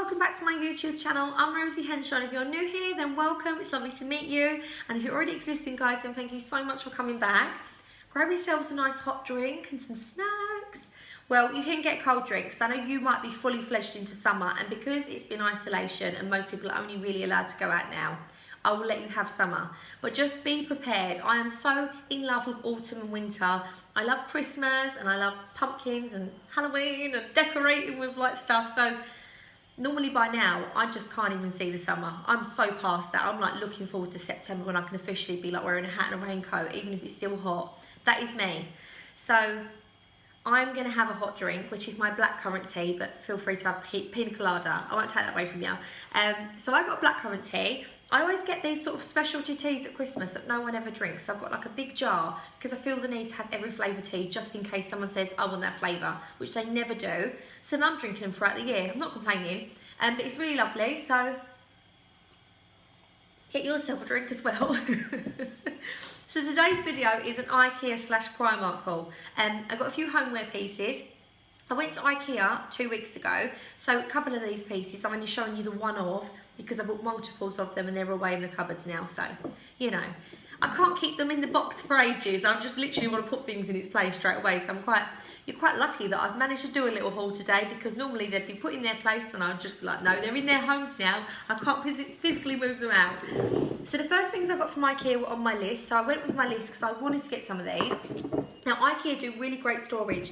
welcome back to my YouTube channel. I'm Rosie Henshaw. If you're new here, then welcome. It's lovely to meet you. And if you're already existing, guys, then thank you so much for coming back. Grab yourselves a nice hot drink and some snacks. Well, you can get cold drinks. I know you might be fully fledged into summer, and because it's been isolation and most people are only really allowed to go out now, I will let you have summer. But just be prepared. I am so in love with autumn and winter. I love Christmas and I love pumpkins and Halloween and decorating with like stuff. So normally by now, I just can't even see the summer. I'm so past that. I'm like looking forward to September when I can officially be like wearing a hat and a raincoat, even if it's still hot. That is me. So I'm gonna have a hot drink, which is my blackcurrant tea, but feel free to have pina colada. I won't take that away from you. So I got blackcurrant tea. I always get these sort of specialty teas at Christmas that no one ever drinks. So I've got like a big jar because I feel the need to have every flavour tea just in case someone says, I want that flavour, which they never do. So then I'm drinking them throughout the year. I'm not complaining, but it's really lovely. So get yourself a drink as well. So today's video is an Ikea / Primark haul. I've got a few homeware pieces. I went to Ikea 2 weeks ago, so a couple of these pieces, I'm only showing you the one of, because I bought multiples of them and they're away in the cupboards now, so, you know. I can't keep them in the box for ages, I just literally want to put things in its place straight away, so you're quite lucky that I've managed to do a little haul today, because normally they'd be put in their place and I'd just be like, no, they're in their homes now, I can't physically move them out. So the first things I got from Ikea were on my list, so I went with my list because I wanted to get some of these. Now Ikea do really great storage,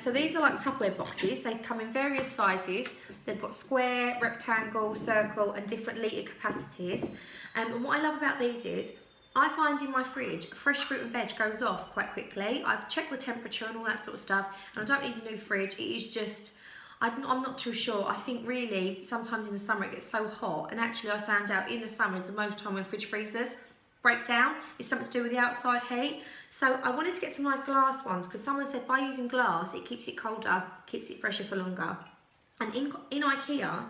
so these are like Tupperware boxes. They come in various sizes. They've got square, rectangle, circle and different litre capacities. And what I love about these is, I find in my fridge, fresh fruit and veg goes off quite quickly. I've checked the temperature and all that sort of stuff, and I don't need a new fridge. It is just, I'm not too sure. I think really sometimes in the summer it gets so hot, and actually I found out in the summer is the most time when fridge freezers break down. It's something to do with the outside heat. So I wanted to get some nice glass ones because someone said by using glass it keeps it colder, keeps it fresher for longer. And in Ikea,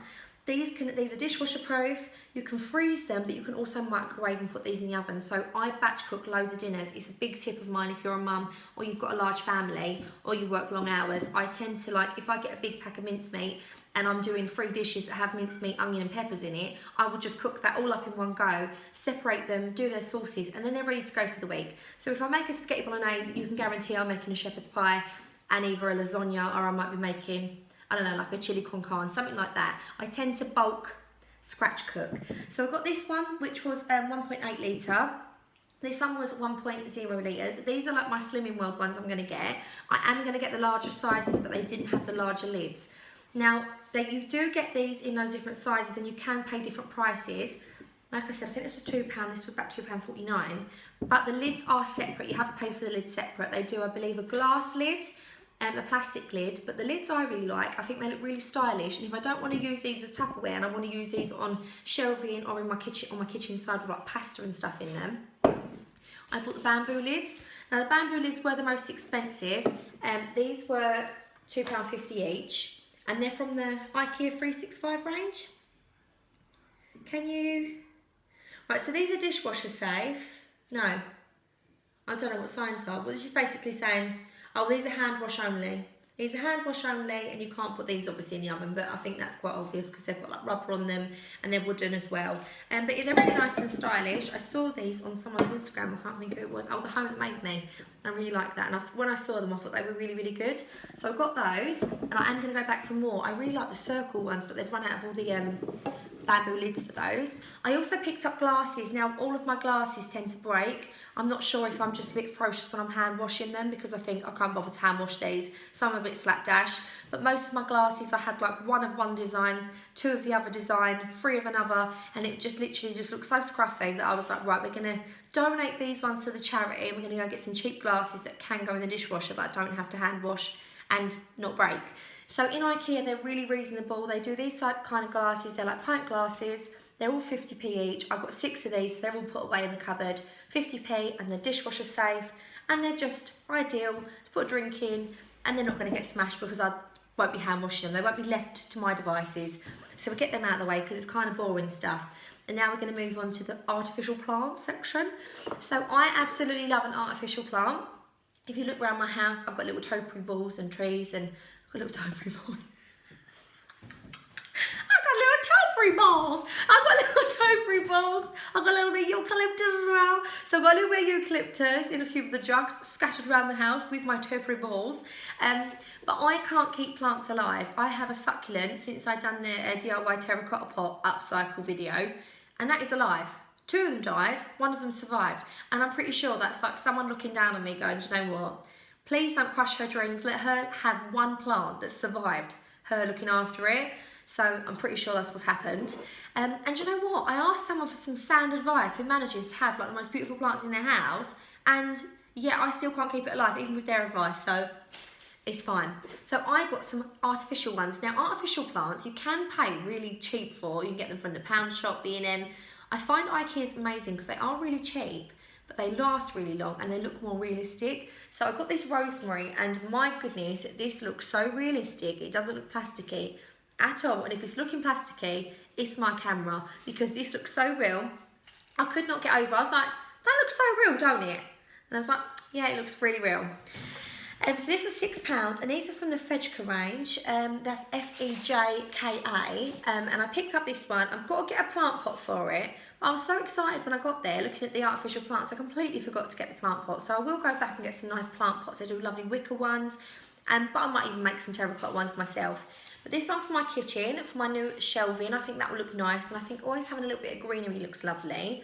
these are dishwasher proof. You can freeze them, but you can also microwave and put these in the oven. So I batch cook loads of dinners. It's a big tip of mine if you're a mum or you've got a large family or you work long hours. I tend to like, if I get a big pack of mincemeat and I'm doing 3 dishes that have mincemeat, onion and peppers in it, I would just cook that all up in one go, separate them, do their sauces, and then they're ready to go for the week. So if I make a spaghetti bolognese, you can guarantee I'm making a shepherd's pie and either a lasagna, or I might be making, I don't know, like a chili con carne, something like that. I tend to bulk scratch cook. So I've got this one, which was 1.8 litre. This one was 1.0 litres. These are like my Slimming World ones I'm going to get. I am going to get the larger sizes, but they didn't have the larger lids. Now, you do get these in those different sizes and you can pay different prices. Like I said, I think this was £2, this was about £2.49. But the lids are separate. You have to pay for the lids separate. They do, I believe, a glass lid and a plastic lid, but the lids I really like. I think they look really stylish, and if I don't want to use these as Tupperware and I want to use these on shelving or in my kitchen, on my kitchen side with like pasta and stuff in them, I bought the bamboo lids. Now the bamboo lids were the most expensive, and these were £2.50 each, and they're from the Ikea 365 range. Can you? Right, so these are dishwasher safe. No, I don't know what signs are, but it's just basically saying, oh, these are hand wash only. These are hand wash only, and you can't put these obviously in the oven, but I think that's quite obvious because they've got like rubber on them and they're wooden as well. But they're really nice and stylish. I saw these on someone's Instagram, I can't think who it was. Oh, The Home That Made Me. I really like that, and when I saw them I thought they were really, really good. So I got those, and I am going to go back for more. I really like the circle ones, but they've run out of all the bamboo lids for those. I also picked up glasses. Now all of my glasses tend to break. I'm not sure if I'm just a bit ferocious when I'm hand washing them, because I think I can't bother to hand wash these, so I'm a bit slapdash. But most of my glasses I had like 1 of one design, 2 of the other design, 3 of another, and it just literally just looked so scruffy that I was like, right, we're gonna donate these ones to the charity, and we're gonna go get some cheap glasses that can go in the dishwasher that I don't have to hand wash and not break. So in Ikea, they're really reasonable. They do these kind of glasses. They're like pint glasses. They're all 50p each. I've got 6 of these. So they're all put away in the cupboard. 50p, and they're dishwasher safe. And they're just ideal to put a drink in. And they're not going to get smashed because I won't be hand washing them. They won't be left to my devices. So we'll get them out of the way because it's kind of boring stuff. And now we're going to move on to the artificial plant section. So I absolutely love an artificial plant. If you look around my house, I've got little topiary balls and trees, and I've got little topiary balls. I've got topiary balls. I've got a little bit of eucalyptus as well. So I've got a little bit of eucalyptus in a few of the jugs scattered around the house with my topiary balls. But I can't keep plants alive. I have a succulent since I've done the DIY terracotta pot upcycle video, and that is alive. 2 of them died, 1 of them survived. And I'm pretty sure that's like someone looking down on me going, do you know what? Please don't crush her dreams. Let her have 1 plant that survived, her looking after it. So I'm pretty sure that's what's happened. And you know what? I asked someone for some sound advice who manages to have like the most beautiful plants in their house, and yeah, I still can't keep it alive even with their advice, so it's fine. So I got some artificial ones. Now artificial plants you can pay really cheap for. You can get them from the pound shop, B&M. I find Ikea's amazing because they are really cheap, but they last really long and they look more realistic. So I got this rosemary, and my goodness, this looks so realistic. It doesn't look plasticky at all, and if it's looking plasticky, it's my camera, because this looks so real. I could not get over. I was like, that looks so real, don't it? And I was like, yeah, it looks really real. So this was £6, and these are from the Fejka range. That's Fejka, and I picked up this one. I've got to get a plant pot for it. I was so excited when I got there looking at the artificial plants. I completely forgot to get the plant pot, so I will go back and get some nice plant pots. They do lovely wicker ones, but I might even make some terracotta ones myself. But this one's for my kitchen, for my new shelving. I think that will look nice, and I think always having a little bit of greenery looks lovely.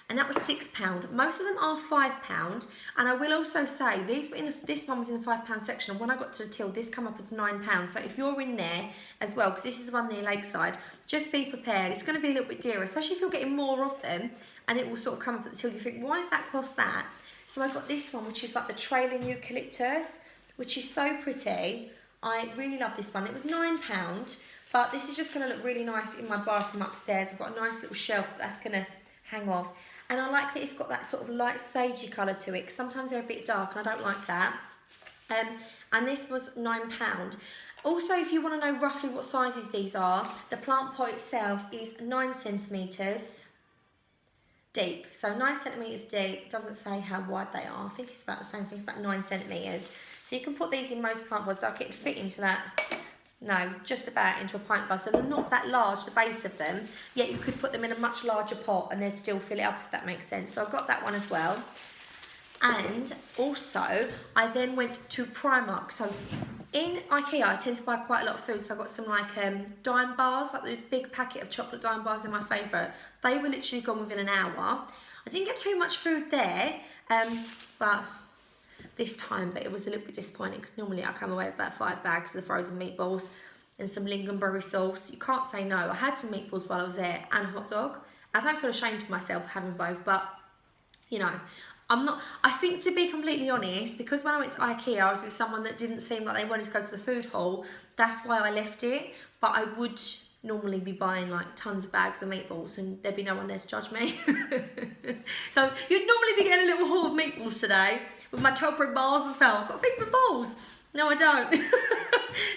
And that was £6. Most of them are £5, and I will also say these were this one was in the £5 section, and when I got to the till, this come up as £9. So if you're in there as well, because this is the one near Lakeside, just be prepared. It's going to be a little bit dearer, especially if you're getting more of them, and it will sort of come up at the till. You think, why does that cost that? So I got this one, which is like the trailing eucalyptus, which is so pretty. I really love this one. It was £9, but this is just going to look really nice in my bathroom upstairs. I've got a nice little shelf that's going to hang off. And I like that it's got that sort of light sagey colour to it, because sometimes they're a bit dark and I don't like that. And this was £9. Also, if you want to know roughly what sizes these are, the plant pot itself is 9 centimetres deep. So 9 centimetres deep. It doesn't say how wide they are. I think it's about the same thing. It's about 9 centimetres. So you can put these in most plant pots. Like it would fit into that. No, just about into a pint glass. So they're not that large, the base of them, yet you could put them in a much larger pot and they'd still fill it up, if that makes sense. So I've got that one as well. And also, I then went to Primark. So in Ikea, I tend to buy quite a lot of food. So I got some like dime bars, like the big packet of chocolate dime bars are my favourite. They were literally gone within an hour. I didn't get too much food there, but this time, but it was a little bit disappointing because normally I come away with about 5 bags of the frozen meatballs and some lingonberry sauce. You can't say no. I had some meatballs while I was there and a hot dog. I don't feel ashamed of myself for having both, but you know, I think, to be completely honest, because when I went to Ikea, I was with someone that didn't seem like they wanted to go to the food hall. That's why I left it, but I would normally be buying like tons of bags of meatballs and there'd be no one there to judge me. So you'd normally be getting a little haul of meatballs today with my topiary balls as well. I've got a thing for balls. No, I don't.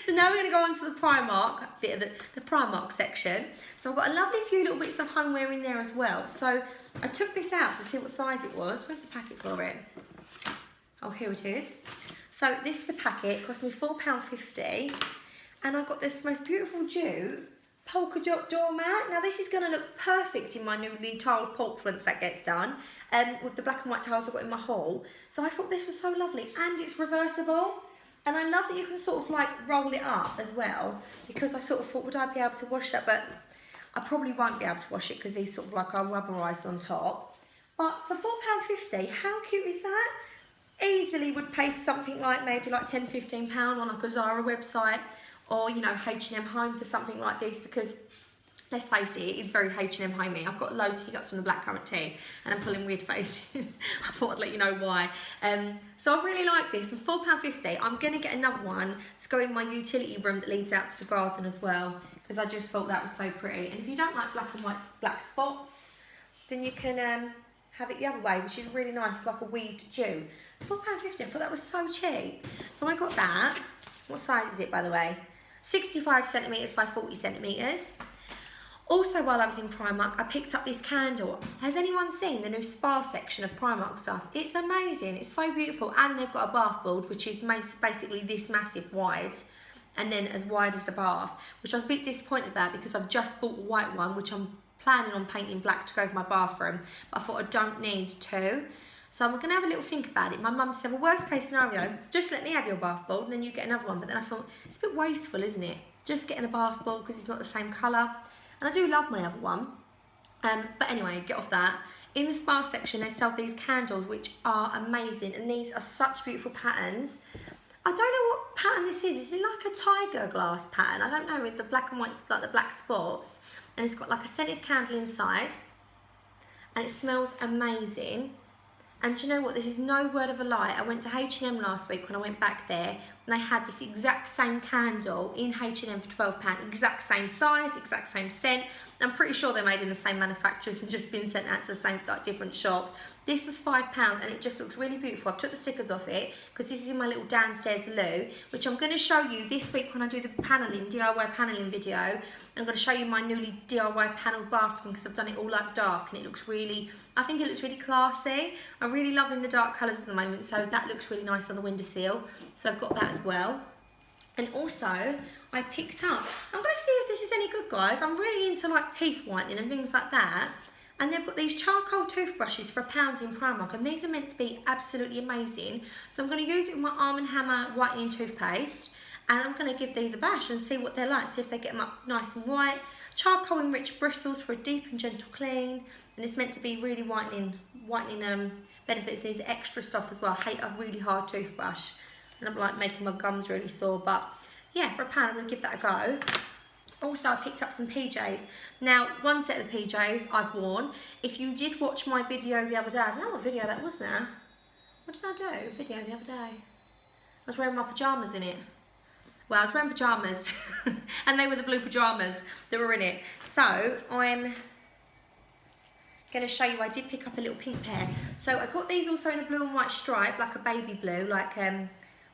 So now we're going to go on to the Primark, bit of the Primark section. So I've got a lovely few little bits of homeware in there as well. So I took this out to see what size it was. Where's the packet for it? Oh, here it is. So this is the packet. It cost me £4.50. And I've got this most beautiful jute polka dot doormat. Now this is going to look perfect in my newly tiled porch once that gets done, with the black and white tiles I've got in my hall. So I thought this was so lovely, and it's reversible, and I love that you can sort of like roll it up as well, because I sort of thought, would I be able to wash that? But I probably won't be able to wash it because these sort of like are rubberised on top. But for £4.50, how cute is that? Easily would pay for something like maybe like £10-15 on like a Zara website, or you know, H&M Home for something like this, because let's face it, it is very H&M homey. I've got loads of hiccups from the blackcurrant tea and I'm pulling weird faces. I thought I'd let you know why. So I really like this. For £4.50, I'm going to get another one to go in my utility room that leads out to the garden as well, because I just thought that was so pretty. And if you don't like black and white black spots, then you can have it the other way, which is really nice, like a weaved jute. £4.50, I thought that was so cheap. So I got that. What size is it, by the way? 65 centimetres by 40 centimetres. Also, while I was in Primark, I picked up this candle. Has anyone seen the new spa section of Primark stuff? It's amazing. It's so beautiful. And they've got a bath board, which is basically this massive wide, and then as wide as the bath, which I was a bit disappointed about because I've just bought a white one, which I'm planning on painting black to go with my bathroom, but I thought I don't need to. So I'm going to have a little think about it. My mum said, well, worst case scenario, just let me have your bath ball and then you get another one. But then I thought, it's a bit wasteful, isn't it? Just getting a bath ball because it's not the same colour. And I do love my other one. But anyway, get off that. In the spa section, they sell these candles, which are amazing. And these are such beautiful patterns. I don't know what pattern this is. Is it like a tiger glass pattern? I don't know, with the black and white, like the black spots. And it's got like a scented candle inside. And it smells amazing. And do you know what? This is no word of a lie. I went to H&M last week when I went back there, and they had this exact same candle in H&M for £12, exact same size, exact same scent. I'm pretty sure they're made in the same manufacturers and just been sent out to the same, like, different shops. This was £5 and it just looks really beautiful. I've took the stickers off it because this is in my little downstairs loo, which I'm going to show you this week when I do the paneling, DIY paneling video. I'm going to show you my newly DIY panelled bathroom because I've done it all like dark and it looks really, I think it looks really classy. I'm really loving the dark colours at the moment, so that looks really nice on the windowsill. So I've got that as well. And also, I picked up, I'm going to see if this is any good, guys. I'm really into like teeth whitening and things like that. And they've got these charcoal toothbrushes for £1 in Primark, and these are meant to be absolutely amazing. So I'm going to use it with my Arm & Hammer whitening toothpaste, and I'm going to give these a bash and see what they're like, see if they get them up nice and white. Charcoal enriched bristles for a deep and gentle clean, and it's meant to be really whitening benefits. These are extra soft as well. I hate a really hard toothbrush, and I'm like making my gums really sore, but yeah, for £1 I'm going to give that a go. Also, I picked up some PJs. Now, one set of the PJs I've worn. If you did watch my video the other day, I don't know what video that was now. What did I do? Video the other day. I was wearing my pyjamas in it. Well, I was wearing pyjamas, and they were the blue pyjamas that were in it. So, I'm going to show you, I did pick up a little pink pair. So, I got these also in a blue and white stripe, like a baby blue, like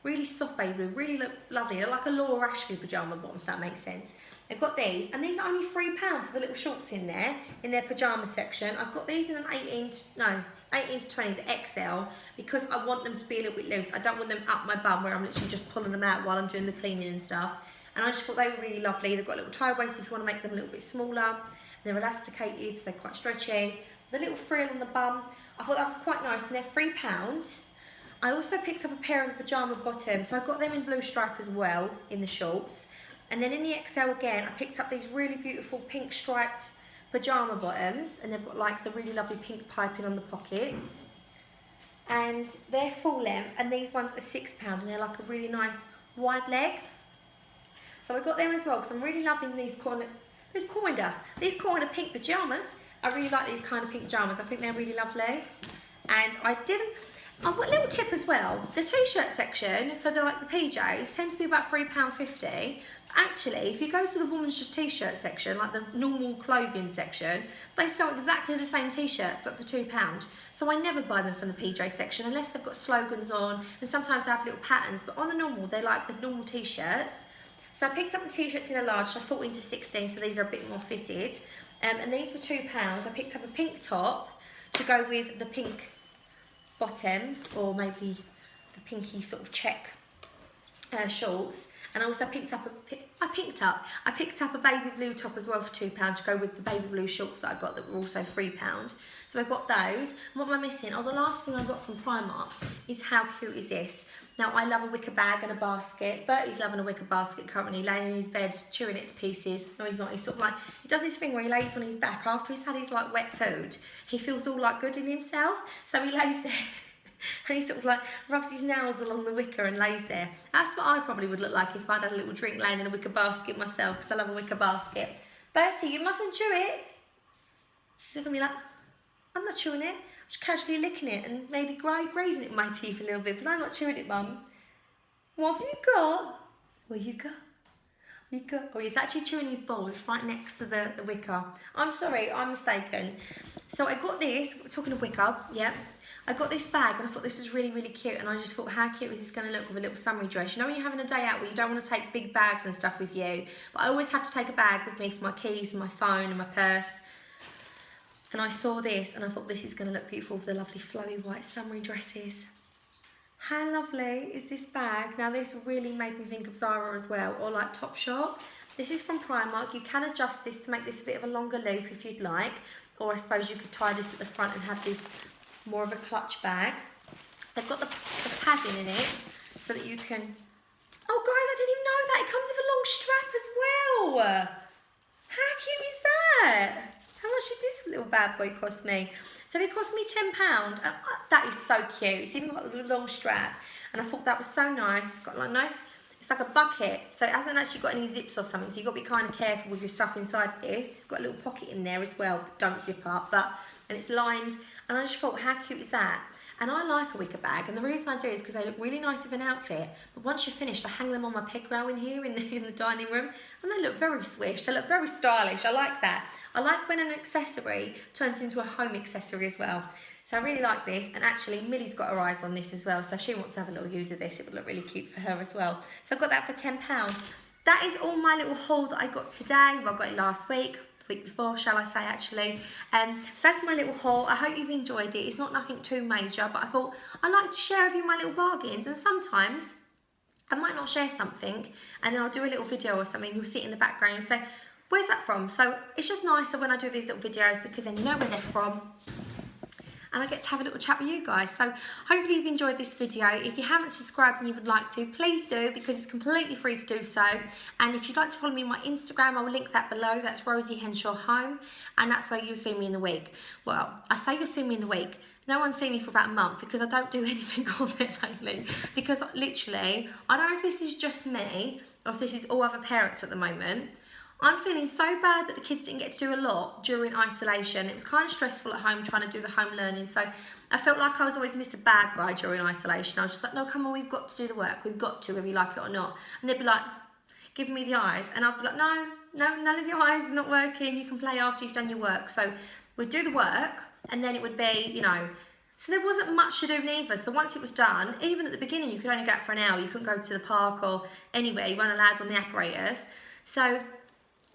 really soft baby blue, really look lovely. They're like a Laura Ashley pyjama bottom, if that makes sense. I've got these, and these are only £3 for the little shorts in there, in their pyjama section. I've got these in an 18 to 20, the XL, because I want them to be a little bit loose. I don't want them up my bum where I'm literally just pulling them out while I'm doing the cleaning and stuff. And I just thought they were really lovely. They've got a little tie waist if you want to make them a little bit smaller. They're elasticated, so they're quite stretchy. The little frill on the bum, I thought that was quite nice, and they're £3. I also picked up a pair of the pyjama bottoms, so I got them in blue stripe as well, in the shorts. And then in the XL again, I picked up these really beautiful pink striped pyjama bottoms, and they've got like the really lovely pink piping on the pockets. And they're full length, and these ones are £6, and they're like a really nice wide leg. So I got them as well, because I'm really loving these corner pink pyjamas. I really like these kind of pink pyjamas. I think they're really lovely. And I've got a little tip as well. The t-shirt section for the PJs tends to be about £3.50. Actually, if you go to the women's just t-shirt section, like the normal clothing section, they sell exactly the same t-shirts but for £2. So I never buy them from the PJ section unless they've got slogans on, and sometimes they have little patterns, but on the normal, they like the normal t-shirts. So I picked up the t-shirts in a large, so I 14 to 16, so these are a bit more fitted. And these were £2. I picked up a pink top to go with the pink bottoms, or maybe the pinky sort of check shorts. And I also picked up a baby blue top as well for £2 to go with the baby blue shorts that I got that were also £3. So I got those. And what am I missing? Oh, the last thing I got from Primark is, how cute is this? Now, I love a wicker bag and a basket. Bertie's loving a wicker basket currently, laying in his bed, chewing it to pieces. No, he's not. He's sort of like, he does this thing where he lays on his back after he's had his like wet food. He feels all like good in himself. So he lays there and he sort of like rubs his nails along the wicker and lays there. That's what I probably would look like if I'd had a little drink laying in a wicker basket myself, because I love a wicker basket. Bertie, you mustn't chew it. He's looking at me like, I'm not chewing it. I'm just casually licking it and maybe grazing it with my teeth a little bit, but I'm not chewing it, Mum. What have you got? What you got? You got? Oh, he's actually chewing his bowl. It's right next to the wicker. I'm sorry, I'm mistaken. So I got this, talking of wicker, yeah. I got this bag and I thought this was really, really cute, and I just thought, how cute is this going to look with a little summery dress? You know when you're having a day out where you don't want to take big bags and stuff with you, but I always have to take a bag with me for my keys and my phone and my purse. And I saw this and I thought this is going to look beautiful with the lovely flowy white summery dresses. How lovely is this bag? Now this really made me think of Zara as well, or like Topshop. This is from Primark. You can adjust this to make this a bit of a longer loop if you'd like, or I suppose you could tie this at the front and have this more of a clutch bag. They've got the padding in it so that you can... Oh guys, I didn't even know that. It comes with a long strap as well. How cute is that? How much did this little bad boy cost me? So it cost me £10. That is so cute. It's even got a long strap. And I thought that was so nice. It's got like nice... It's like a bucket, so it hasn't actually got any zips or something, so you've got to be kind of careful with your stuff inside this. It's got a little pocket in there as well, that don't zip up, and it's lined, and I just thought, how cute is that? And I like a wicker bag, and the reason I do is because they look really nice with an outfit, but once you're finished, I hang them on my peg rail in here, in the dining room, and they look very swish, they look very stylish. I like that. I like when an accessory turns into a home accessory as well. So I really like this, and actually Millie's got her eyes on this as well, so if she wants to have a little use of this, it would look really cute for her as well. So I got that for £10. That is all my little haul that I got today. Well, I got it last week, the week before, shall I say, actually. So that's my little haul. I hope you've enjoyed it. It's not nothing too major, but I thought I'd like to share with you my little bargains, and sometimes I might not share something, and then I'll do a little video or something, you'll see it in the background, and you'll say, where's that from? So it's just nicer when I do these little videos, because then you know where they're from, and I get to have a little chat with you guys. So hopefully you've enjoyed this video. If you haven't subscribed and you would like to, please do, because it's completely free to do so. And if you'd like to follow me on my Instagram, I will link that below. That's Rosie Henshaw Home, and that's where you'll see me in the week. Well, I say you'll see me in the week. No one's seen me for about a month because I don't do anything on there lately. Because literally, I don't know if this is just me or if this is all other parents at the moment. I'm feeling so bad that the kids didn't get to do a lot during isolation. It was kind of stressful at home trying to do the home learning. So I felt like I was always Mr. Bad Guy during isolation. I was just like, no, come on, we've got to do the work. We've got to, whether you like it or not. And they'd be like, giving me the eyes. And I'd be like, no, none of the eyes are not working. You can play after you've done your work. So we'd do the work, and then it would be, you know, so there wasn't much to do neither. So once it was done, even at the beginning, you could only go out for an hour. You couldn't go to the park or anywhere. You weren't allowed on the apparatus. So,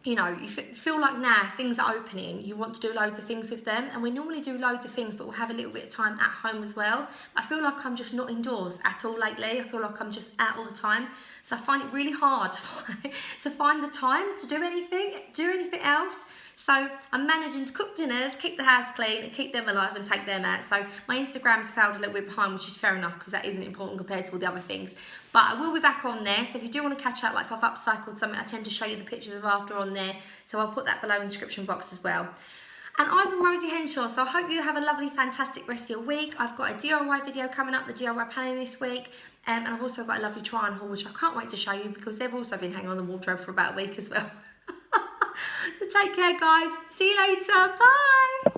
you know, you feel like now things are opening, you want to do loads of things with them, and we normally do loads of things, but we'll have a little bit of time at home as well. I feel like I'm just not indoors at all lately. I feel like I'm just out all the time, so I find it really hard to find the time to do anything else. So I'm managing to cook dinners, keep the house clean, and keep them alive and take them out. So my Instagram's failed a little bit behind, which is fair enough because that isn't important compared to all the other things. But I will be back on there. So if you do want to catch up, like if I've upcycled something, I tend to show you the pictures of after on there. So I'll put that below in the description box as well. And I'm Rosie Henshaw, so I hope you have a lovely, fantastic rest of your week. I've got a DIY video coming up, the DIY planning this week. And I've also got a lovely try-on haul, which I can't wait to show you because they've also been hanging on the wardrobe for about a week as well. So take care, guys. See you later. Bye.